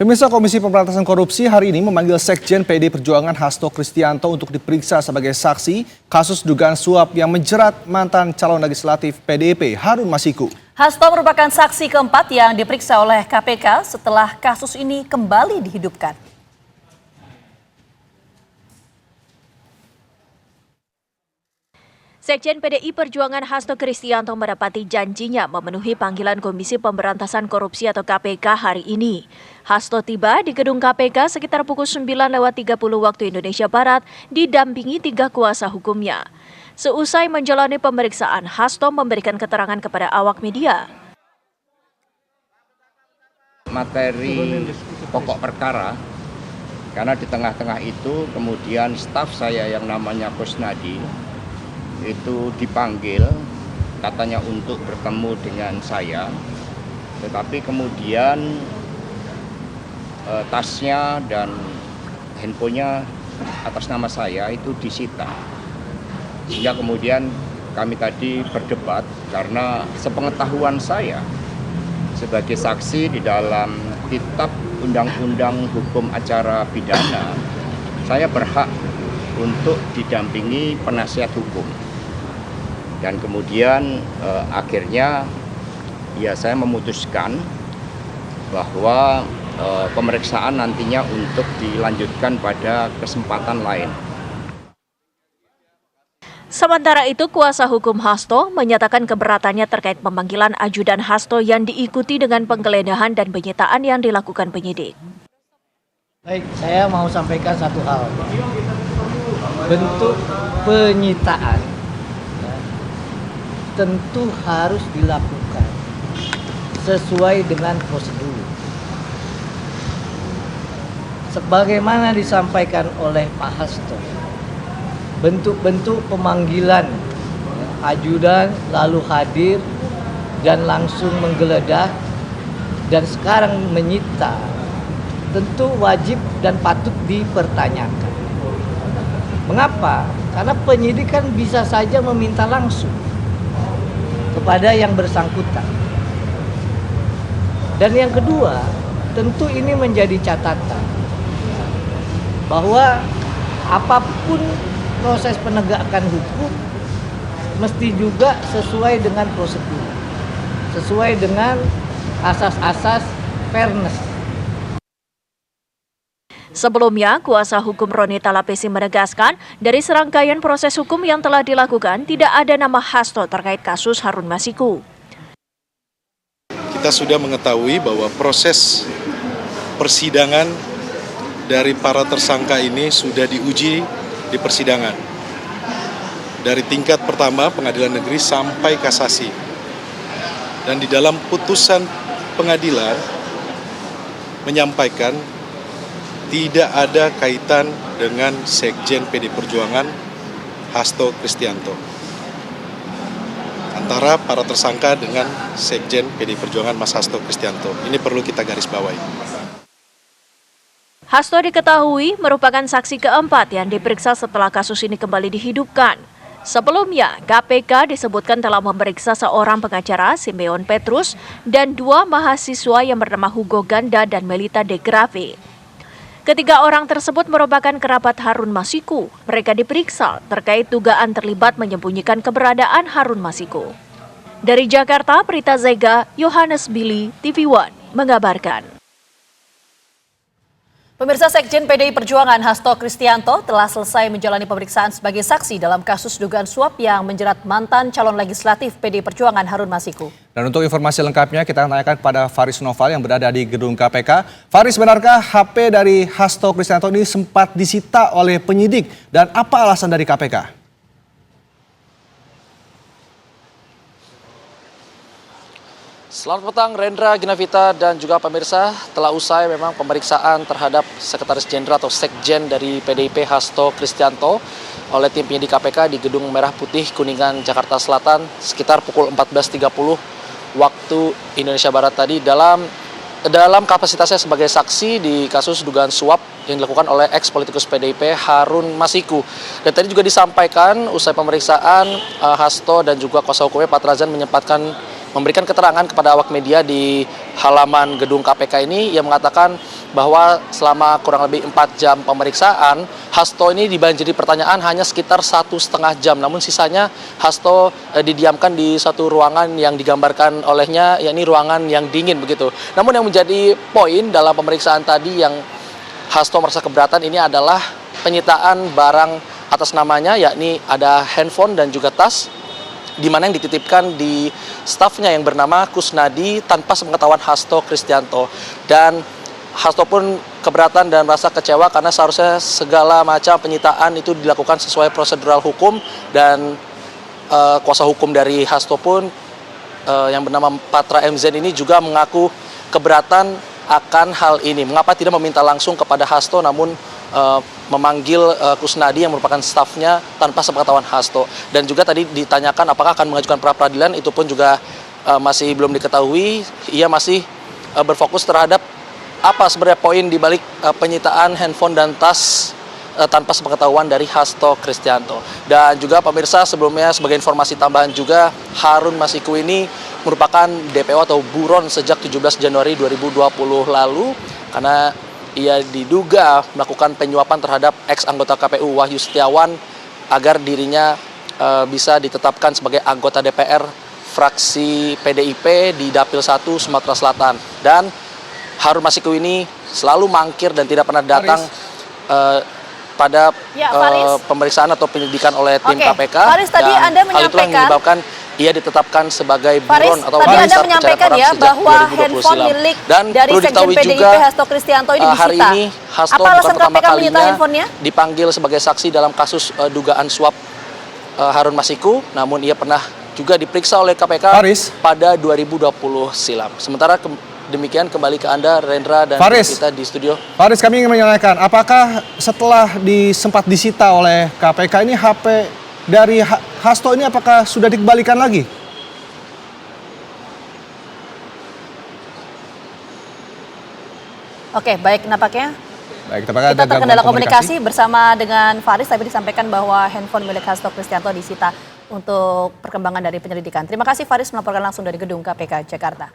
Pemirsa, Komisi Pemberantasan Korupsi hari ini memanggil Sekjen PD Perjuangan Hasto Kristianto untuk diperiksa sebagai saksi kasus dugaan suap yang menjerat mantan calon legislatif PDIP Harun Masiku. Hasto merupakan saksi keempat yang diperiksa oleh KPK setelah kasus ini kembali dihidupkan. Sekjen PDI Perjuangan Hasto Kristianto mendapati janjinya memenuhi panggilan Komisi Pemberantasan Korupsi atau KPK hari ini. Hasto tiba di gedung KPK sekitar pukul 9.30 waktu Indonesia Barat didampingi 3 kuasa hukumnya. Seusai menjalani pemeriksaan, Hasto memberikan keterangan kepada awak media. Materi pokok perkara, karena di tengah-tengah itu kemudian staf saya yang namanya Kusnadi itu dipanggil katanya untuk bertemu dengan saya, tetapi kemudian tasnya dan handphonenya atas nama saya itu disita, sehingga kemudian kami tadi berdebat karena sepengetahuan saya sebagai saksi di dalam kitab Undang-Undang Hukum Acara Pidana, saya berhak untuk didampingi penasihat hukum. Dan kemudian akhirnya ya saya memutuskan bahwa pemeriksaan nantinya untuk dilanjutkan pada kesempatan lain. Sementara itu, kuasa hukum Hasto menyatakan keberatannya terkait pemanggilan ajudan Hasto yang diikuti dengan penggeledahan dan penyitaan yang dilakukan penyidik. Baik, saya mau sampaikan satu hal. Bentuk penyitaan tentu harus dilakukan sesuai dengan prosedur. Sebagaimana disampaikan oleh Pak Hasto, bentuk-bentuk pemanggilan ajudan lalu hadir dan langsung menggeledah dan sekarang menyita tentu wajib dan patut dipertanyakan. Mengapa? Karena penyidik kan bisa saja meminta langsung kepada yang bersangkutan. Dan yang kedua, tentu ini menjadi catatan bahwa apapun proses penegakan hukum mesti juga sesuai dengan prosedur, sesuai dengan asas-asas fairness. Sebelumnya, kuasa hukum Roni Talapesi menegaskan dari serangkaian proses hukum yang telah dilakukan tidak ada nama Hasto terkait kasus Harun Masiku. Kita sudah mengetahui bahwa proses persidangan dari para tersangka ini sudah diuji di persidangan. Dari tingkat pertama pengadilan negeri sampai kasasi. Dan di dalam putusan pengadilan menyampaikan tidak ada kaitan dengan Sekjen PD Perjuangan Hasto Kristianto. Antara para tersangka dengan Sekjen PD Perjuangan Mas Hasto Kristianto. Ini perlu kita garis bawahi. Hasto diketahui merupakan saksi keempat yang diperiksa setelah kasus ini kembali dihidupkan. Sebelumnya, KPK disebutkan telah memeriksa seorang pengacara, Simeon Petrus, dan 2 mahasiswa yang bernama Hugo Ganda dan Melita De Grave. Ketiga orang tersebut merupakan kerabat Harun Masiku. Mereka diperiksa terkait dugaan terlibat menyembunyikan keberadaan Harun Masiku. Dari Jakarta, Prita Zega, Yohanes Billy, TV One mengabarkan. Pemirsa, Sekjen PDI Perjuangan Hasto Kristianto telah selesai menjalani pemeriksaan sebagai saksi dalam kasus dugaan suap yang menjerat mantan calon legislatif PDI Perjuangan Harun Masiku. Dan untuk informasi lengkapnya kita tanyakan kepada Faris Noval yang berada di gedung KPK. Faris, benarkah HP dari Hasto Kristianto ini sempat disita oleh penyidik dan apa alasan dari KPK? Selamat petang Rendra, Ginavita, dan juga pemirsa. Telah usai memang pemeriksaan terhadap Sekretaris Jenderal atau Sekjen dari PDIP Hasto Kristianto oleh tim penyidik KPK di Gedung Merah Putih Kuningan, Jakarta Selatan sekitar pukul 14.30 waktu Indonesia Barat tadi dalam kapasitasnya sebagai saksi di kasus dugaan suap yang dilakukan oleh ex-politikus PDIP Harun Masiku. Dan tadi juga disampaikan usai pemeriksaan Hasto dan juga kuasa hukumnya Pak Razan memberikan keterangan kepada awak media di halaman gedung KPK ini yang mengatakan bahwa selama kurang lebih 4 jam pemeriksaan, Hasto ini dibanjiri pertanyaan hanya sekitar 1,5 jam. Namun sisanya Hasto didiamkan di satu ruangan yang digambarkan olehnya, yakni ruangan yang dingin begitu. Namun yang menjadi poin dalam pemeriksaan tadi yang Hasto merasa keberatan ini adalah penyitaan barang atas namanya, yakni ada handphone dan juga tas, di mana yang dititipkan di stafnya yang bernama Kusnadi tanpa sepengetahuan Hasto Kristianto. Dan Hasto pun keberatan dan merasa kecewa karena seharusnya segala macam penyitaan itu dilakukan sesuai prosedural hukum, dan kuasa hukum dari Hasto pun yang bernama Patra MZ ini juga mengaku keberatan akan hal ini. Mengapa tidak meminta langsung kepada Hasto namun memanggil Kusnadi yang merupakan stafnya tanpa sepengetahuan Hasto. Dan juga tadi ditanyakan apakah akan mengajukan pra peradilan, itu pun juga masih belum diketahui. Ia masih berfokus terhadap apa sebenarnya poin di balik penyitaan handphone dan tas tanpa sepengetahuan dari Hasto Kristianto. Dan juga pemirsa, sebelumnya sebagai informasi tambahan juga, Harun Masiku ini merupakan DPO atau buron sejak 17 Januari 2020 lalu karena ia diduga melakukan penyuapan terhadap ex anggota KPU Wahyu Setiawan agar dirinya bisa ditetapkan sebagai anggota DPR fraksi PDIP di Dapil 1 Sumatera Selatan. Dan Harun Masiku ini selalu mangkir dan tidak pernah datang pada pemeriksaan atau penyidikan oleh tim KPK. Faris, tadi Anda hal itulah yang menyebabkan ia ditetapkan sebagai buron atau tadi Anda besar menyampaikan pencarian ya orang sejak bahwa 2020 handphone silam. milik Dan dari perlu Sekjen diketahui PDIP juga Hasto Kristianto ini disita. hari ini Hasto Apa bukan alasan pertama KPK menyita kalinya handphonenya? dipanggil sebagai saksi dalam kasus dugaan suap Harun Masiku, namun ia pernah juga diperiksa oleh KPK pada 2020 silam. Sementara demikian kembali ke Anda, Rendra dan kita di studio. Faris, kami ingin menanyakan, apakah setelah sempat disita oleh KPK ini HP dari Hasto ini apakah sudah dikembalikan lagi? Oke, baik, nampaknya Baik, kita terkendala komunikasi bersama dengan Faris, tapi disampaikan bahwa handphone milik Hasto Kristianto disita untuk perkembangan dari penyelidikan. Terima kasih Faris melaporkan langsung dari gedung KPK Jakarta.